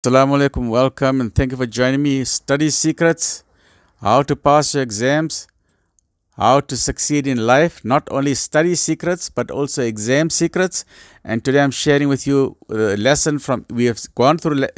Assalamu alaikum, welcome and thank you for joining me. Study secrets, how to pass your exams, how to succeed in life. Not only study secrets but also exam secrets. And today I'm sharing with you a lesson from, we have gone through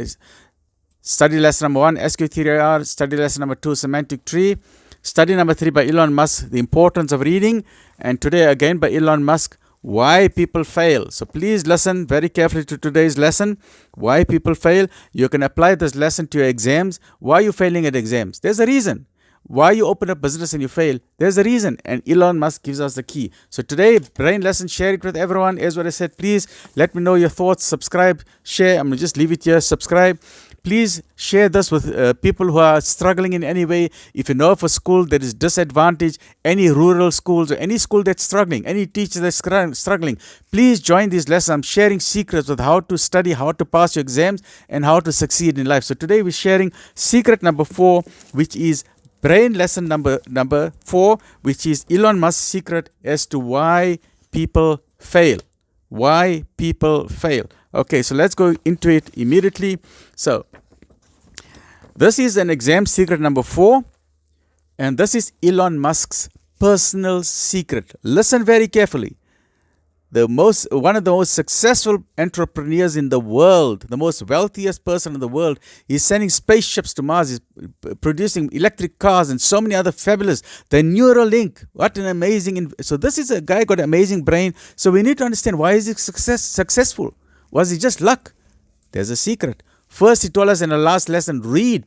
study lesson number 1, SQRRR, study lesson number 2, semantic tree, study number 3 by Elon Musk, the importance of reading, and today again by Elon Musk, why people fail. So please listen very carefully to today's lesson. Why people fail. You can apply this lesson to your exams. Why are you failing at exams? There's a reason. Why you open a business and you fail? There's a reason. And Elon Musk gives us the key. So today, brain lesson, share it with everyone. As what I said, please let me know your thoughts. Subscribe, share. I'm going to just leave it here. Subscribe. Please share this with people who are struggling in any way. If you know of a school that is disadvantaged, any rural schools or any school that's struggling, any teacher that's struggling, please join these lessons. I'm sharing secrets with how to study, how to pass your exams, and how to succeed in life. So today we're sharing secret number 4, which is brain lesson number 4, which is Elon Musk's secret as to why people fail. Why people fail. Okay, so let's go into it immediately. So this is an exam secret number 4, and this is Elon Musk's personal secret. Listen very carefully. One of the most successful entrepreneurs in the world, the most wealthiest person in the world, he's sending spaceships to Mars, he's producing electric cars and so many other fabulous. The Neuralink, what an amazing, so this is a guy got an amazing brain. So we need to understand, why is he successful? Was it just luck? There's a secret. First, he told us in the last lesson, read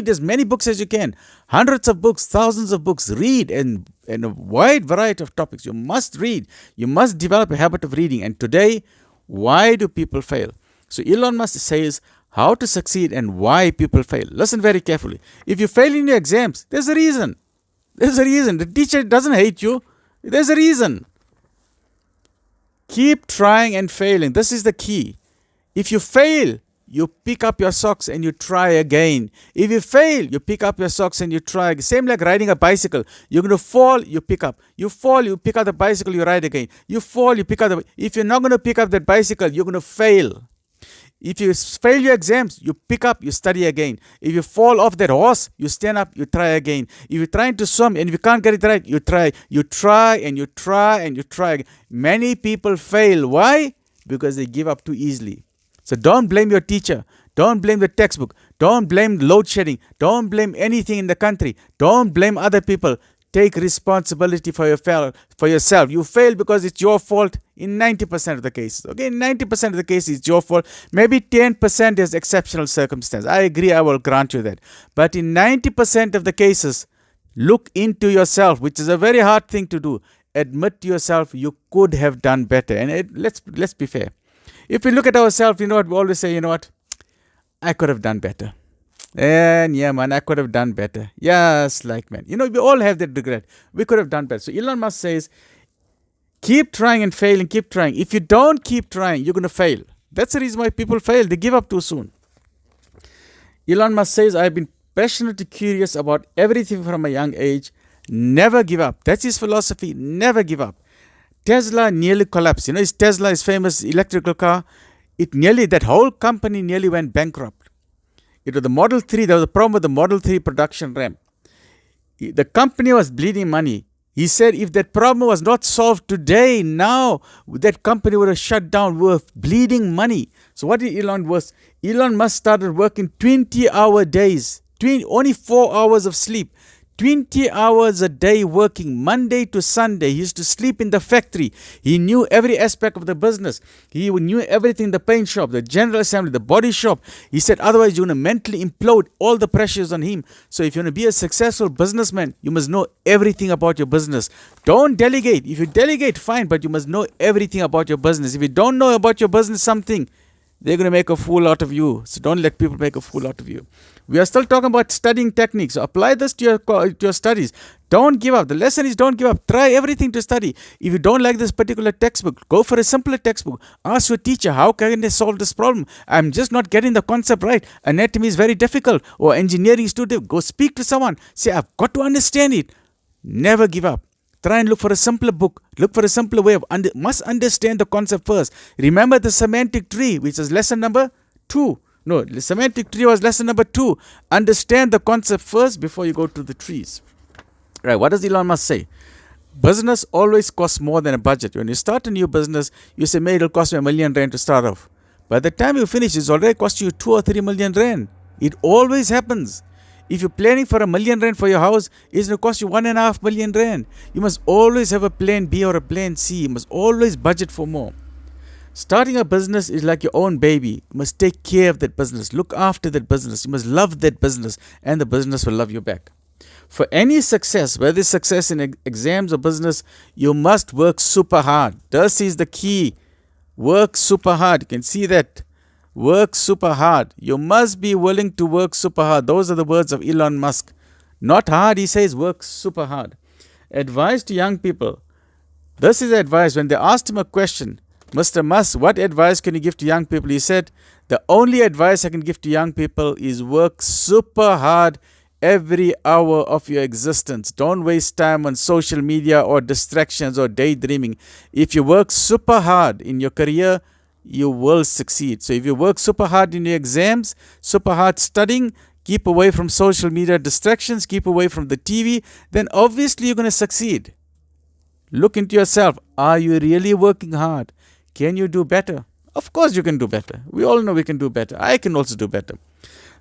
as many books as you can. Hundreds of books, thousands of books. Read and a wide variety of topics. You must read. You must develop a habit of reading. And today, why do people fail? So Elon Musk says how to succeed and why people fail. Listen very carefully. If you fail in your exams, there's a reason. There's a reason. The teacher doesn't hate you. There's a reason. Keep trying and failing. This is the key. If you fail, you pick up your socks and you try again. If you fail, you pick up your socks and you try again. Same like riding a bicycle. You're going to fall, you pick up. You fall, you pick up the bicycle, you ride again. You fall, you pick up if you're not going to pick up that bicycle, you're going to fail. If you fail your exams, you pick up, you study again. If you fall off that horse, you stand up, you try again. If you're trying to swim and if you can't get it right, you try. You try and you try and you try. Many people fail. Why? Because they give up too easily. So don't blame your teacher. Don't blame the textbook. Don't blame load shedding. Don't blame anything in the country. Don't blame other people. Take responsibility for yourself. You fail because it's your fault in 90% of the cases. Okay, 90% of the cases it's your fault. Maybe 10% is exceptional circumstance. I agree, I will grant you that. But in 90% of the cases, look into yourself, which is a very hard thing to do. Admit to yourself you could have done better. And let's be fair. If we look at ourselves, you know what, we always say, you know what, I could have done better. And yeah, man, I could have done better. Yes, like, man. You know, we all have that regret. We could have done better. So Elon Musk says, keep trying and failing, keep trying. If you don't keep trying, you're going to fail. That's the reason why people fail. They give up too soon. Elon Musk says, I've been passionately curious about everything from a young age. Never give up. That's his philosophy. Never give up. Tesla nearly collapsed. You know, Tesla is famous electrical car. That whole company nearly went bankrupt. It was the Model 3. There was a problem with the Model 3 production ramp. The company was bleeding money. He said if that problem was not solved today, now, that company would have shut down. We were bleeding money. So what did Elon was? Elon Musk started working 20-hour days. Only 4 hours of sleep. 20 hours a day working, Monday to Sunday. He used to sleep in the factory. He knew every aspect of the business. He knew everything, the paint shop, the general assembly, the body shop. He said, otherwise you're going to mentally implode. All the pressures on him. So if you want to be a successful businessman, you must know everything about your business. Don't delegate. If you delegate, fine, but you must know everything about your business. If you don't know about your business something, they're going to make a fool out of you. So don't let people make a fool out of you. We are still talking about studying techniques. So apply this to your studies. Don't give up. The lesson is don't give up. Try everything to study. If you don't like this particular textbook, go for a simpler textbook. Ask your teacher, how can they solve this problem? I'm just not getting the concept right. Anatomy is very difficult, or engineering is too difficult. Go speak to someone. Say, I've got to understand it. Never give up. Try and look for a simpler book. Look for a simpler way of must understand the concept first. Remember the semantic tree, which is lesson number 2. No, the semantic tree was lesson number 2. Understand the concept first before you go to the trees. Right, what does Elon Musk say? Business always costs more than a budget. When you start a new business, you say, "May it'll cost me R1,000,000 to start off." By the time you finish, it's already cost you 2 or 3 million rand. It always happens. If you're planning for R1,000,000 for your house, it's going to cost you 1.5 million rand. You must always have a plan B or a plan C. You must always budget for more. Starting a business is like your own baby. You must take care of that business. Look after that business. You must love that business, and the business will love you back. For any success, whether it's success in exams or business, you must work super hard. This is the key. Work super hard. You can see that. Work super hard. You must be willing to work super hard. Those are the words of Elon Musk. Not hard, he says, work super hard. Advice to young people. This is advice. When they asked him a question, "Mr. Musk, what advice can you give to young people?" He said, "The only advice I can give to young people is work super hard every hour of your existence. Don't waste time on social media or distractions or daydreaming. If you work super hard in your career, you will succeed." So if you work super hard in your exams, super hard studying, keep away from social media distractions, keep away from the TV, then obviously you're going to succeed. Look into yourself. Are you really working hard? Can you do better? Of course you can do better. We all know we can do better. I can also do better.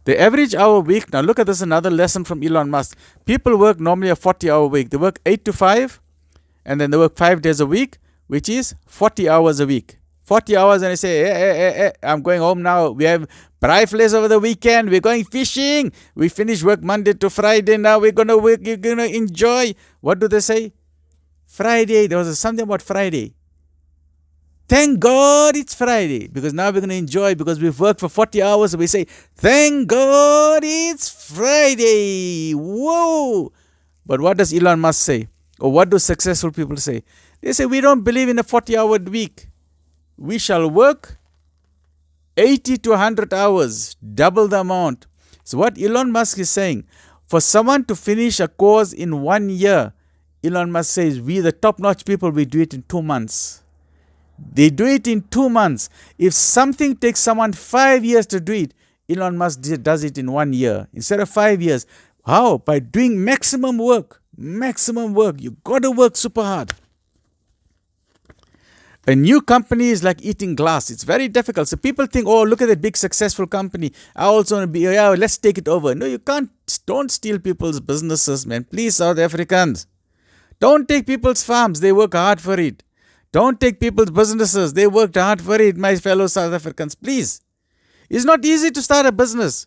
The average hour week, now look at this, another lesson from Elon Musk. People work normally a 40-hour week. They work 8 to 5, and then they work 5 days a week, which is 40 hours a week. 40 hours, and I say, I'm going home now. We have brifles over the weekend. We're going fishing. We finish work Monday to Friday. Now we're going to work. You're going to enjoy. What do they say? Friday. There was something about Friday. Thank God it's Friday, because now we're going to enjoy, because we've worked for 40 hours. So we say, thank God it's Friday. Whoa. But what does Elon Musk say? Or what do successful people say? They say, we don't believe in a 40-hour week. We shall work 80 to 100 hours, double the amount. So what Elon Musk is saying, for someone to finish a course in 1 year, Elon Musk says, we the top-notch people, we do it in 2 months. They do it in 2 months. If something takes someone 5 years to do it, Elon Musk does it in 1 year instead of 5 years. How? By doing maximum work. Maximum work. You got to work super hard. A new company is like eating glass. It's very difficult. So people think, oh, look at that big successful company. I also want to be, yeah, let's take it over. No, you can't. Don't steal people's businesses, man. Please, South Africans. Don't take people's farms. They work hard for it. Don't take people's businesses. They worked hard for it, my fellow South Africans. Please. It's not easy to start a business.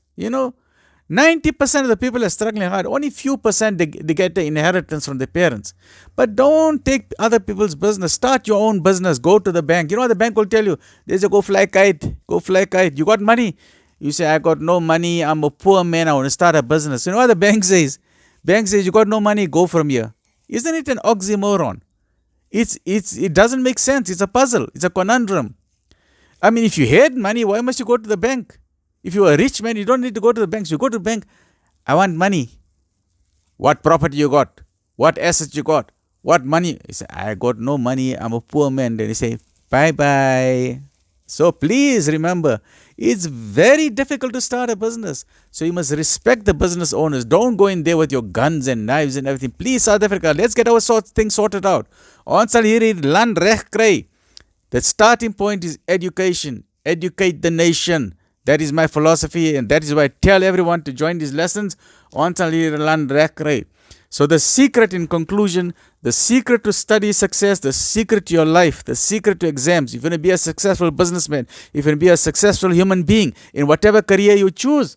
90% of the people are struggling hard. Only few percent they get the inheritance from their parents. But don't take other people's business. Start your own business. Go to the bank. You know what the bank will tell you? They say, go fly kite. Go fly kite. You got money? You say, I got no money. I'm a poor man. I want to start a business. You know what the bank says? Bank says, you got no money. Go from here. Isn't it an oxymoron? It doesn't make sense. It's a puzzle. It's a conundrum. I mean, if you had money, why must you go to the bank? If you are a rich man, you don't need to go to the bank. So you go to the bank. I want money. What property you got? What assets you got? What money? You say, I got no money. I'm a poor man. Then you say, bye-bye. So please remember, it's very difficult to start a business. So you must respect the business owners. Don't go in there with your guns and knives and everything. Please, South Africa, let's get our things sorted out. Ons sal hierdie land reg kry. The starting point is education. Educate the nation. That is my philosophy, and that is why I tell everyone to join these lessons. Ons sal hierdie land reg kry. So the secret, in conclusion, the secret to study success, the secret to your life, the secret to exams, if you're going to be a successful businessman, if you're going to be a successful human being, in whatever career you choose,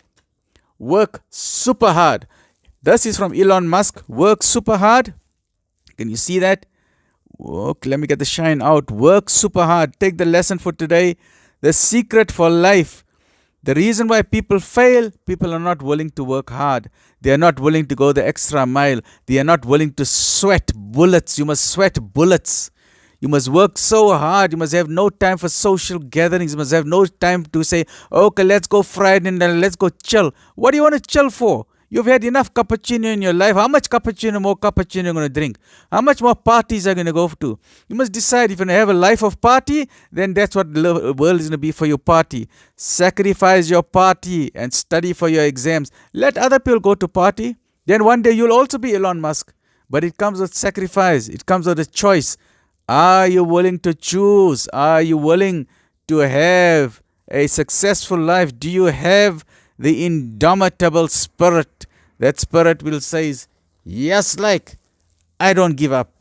work super hard. This is from Elon Musk. Work super hard. Can you see that? Okay, let me get the shine out. Work super hard. Take the lesson for today. The secret for life. The reason why people fail, people are not willing to work hard. They are not willing to go the extra mile. They are not willing to sweat bullets. You must sweat bullets. You must work so hard. You must have no time for social gatherings. You must have no time to say, okay, let's go Friday and then let's go chill. What do you want to chill for? You've had enough cappuccino in your life. How much cappuccino, more cappuccino you're going to drink? How much more parties are you going to go to? You must decide if you're going to have a life of party, then that's what the world is going to be for your party. Sacrifice your party and study for your exams. Let other people go to party. Then one day you'll also be Elon Musk. But it comes with sacrifice. It comes with a choice. Are you willing to choose? Are you willing to have a successful life? Do you have the indomitable spirit? That spirit will say, yes, like, I don't give up.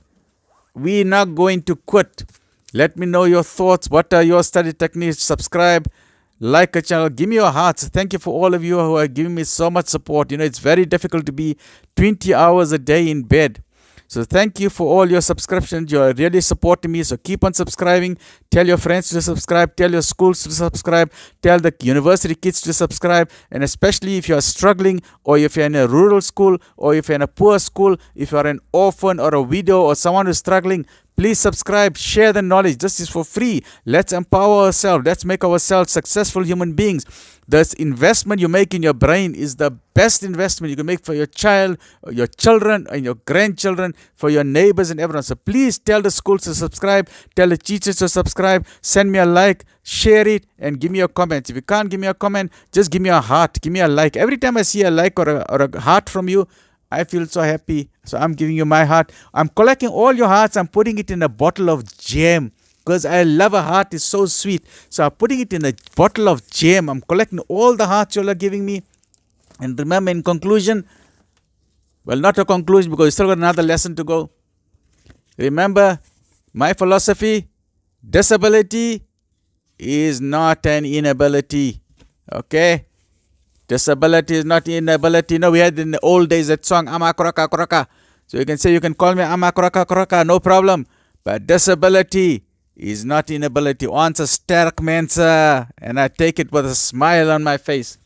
We're not going to quit. Let me know your thoughts. What are your study techniques? Subscribe, like a channel. Give me your hearts. Thank you for all of you who are giving me so much support. It's very difficult to be 20 hours a day in bed. So thank you for all your subscriptions. You are really supporting me. So keep on subscribing. Tell your friends to subscribe. Tell your schools to subscribe. Tell the university kids to subscribe. And especially if you are struggling, or if you're in a rural school, or if you're in a poor school, if you are an orphan or a widow or someone who's struggling, please subscribe, share the knowledge. This is for free. Let's empower ourselves. Let's make ourselves successful human beings. This investment you make in your brain is the best investment you can make for your child, or your children, and your grandchildren, for your neighbors and everyone. So please tell the schools to subscribe, tell the teachers to subscribe, send me a like, share it, and give me a comment. If you can't give me a comment, just give me a heart, give me a like. Every time I see a like or a heart from you, I feel so happy. So I'm giving you my heart. I'm collecting all your hearts. I'm putting it in a bottle of jam, because I love a heart. It's so sweet. So I'm putting it in a bottle of jam. I'm collecting all the hearts you all are giving me. And remember, in conclusion, well, not a conclusion, because we still got another lesson to go. Remember, my philosophy, disability is not an inability. Okay? Disability is not inability. We had in the old days that song, Ama Kraka Kraka. So you can say, you can call me Ama Kraka Kraka, no problem. But disability is not inability. Once a sterk mensa, and I take it with a smile on my face.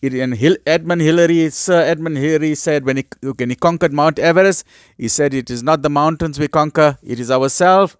Sir Edmund Hillary said, when he conquered Mount Everest, he said, it is not the mountains we conquer, it is ourselves.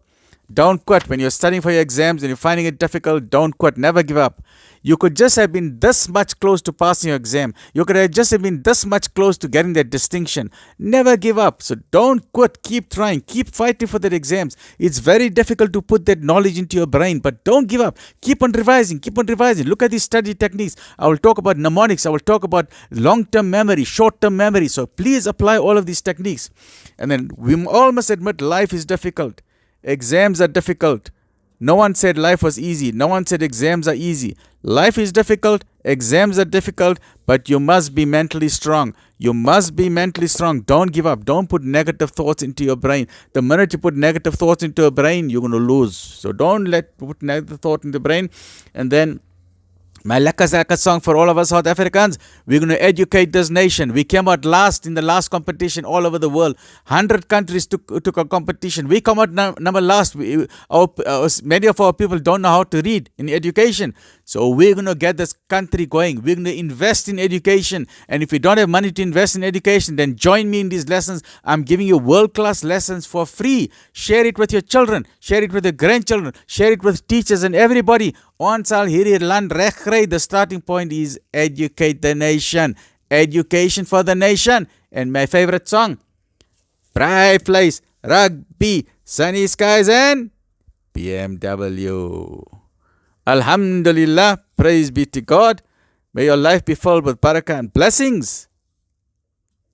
Don't quit. When you're studying for your exams and you're finding it difficult, don't quit. Never give up. You could just have been this much close to passing your exam. You could have just have been this much close to getting that distinction. Never give up. So don't quit. Keep trying. Keep fighting for that exams. It's very difficult to put that knowledge into your brain, but don't give up. Keep on revising. Keep on revising. Look at these study techniques. I will talk about mnemonics. I will talk about long-term memory, short-term memory. So please apply all of these techniques. And then we all must admit life is difficult. Exams are difficult. No one said life was easy. No one said exams are easy. Life is difficult. Exams are difficult. But you must be mentally strong. You must be mentally strong. Don't give up. Don't put negative thoughts into your brain. The minute you put negative thoughts into your brain, you're going to lose. So don't put negative thought in the brain. And then my Lakazaka song for all of us South Africans. We're going to educate this nation. We came out last in the last competition all over the world. 100 countries took a competition. We come out number last. Many of our people don't know how to read in education. So we're going to get this country going. We're going to invest in education. And if you don't have money to invest in education, then join me in these lessons. I'm giving you world-class lessons for free. Share it with your children. Share it with your grandchildren. Share it with teachers and everybody. The starting point is educate the nation. Education for the nation. And my favorite song, Bright Place, Rugby, Sunny Skies and BMW. Alhamdulillah, praise be to God. May your life be filled with barakah and blessings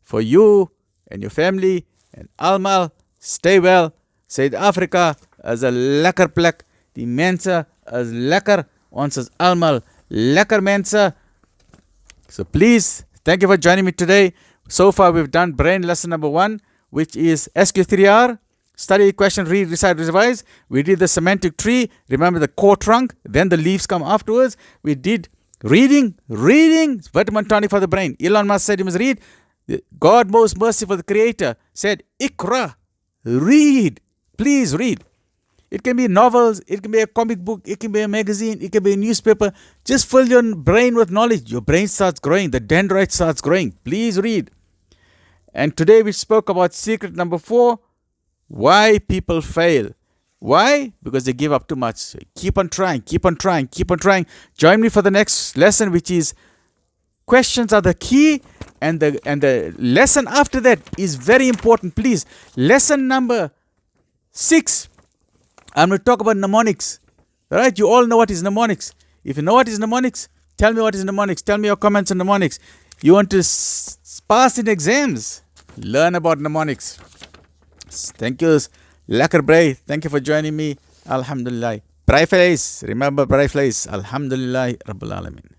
for you and your family. And almal, stay well. South Africa is a lekker plek. Die mense is lekker. Ons is almal lekker mense. So please, thank you for joining me today. So far we've done brain lesson number 1, which is SQRRR. Study, question, read, recite, revise. We did the semantic tree. Remember the core trunk. Then the leaves come afterwards. We did reading. Vitamin tonic for the brain. Elon Musk said he must read. God most merciful, the creator, said, Ikra. Read. Please read. It can be novels. It can be a comic book. It can be a magazine. It can be a newspaper. Just fill your brain with knowledge. Your brain starts growing. The dendrite starts growing. Please read. And today we spoke about secret number 4. Why people fail. Why? Because they give up too much. So keep on trying. Join me for the next lesson, which is questions are the key And the lesson after that is very important. Please, lesson number 6. I'm going to talk about mnemonics. All right, you all know what is mnemonics. If you know what is mnemonics, tell me what is mnemonics. Tell me your comments on mnemonics. You want to pass in exams? Learn about mnemonics. Thank you, Lekker Bray. Thank you for joining me. Alhamdulillah. Pray face. Remember, pray face. Alhamdulillah Rabbil Alamin.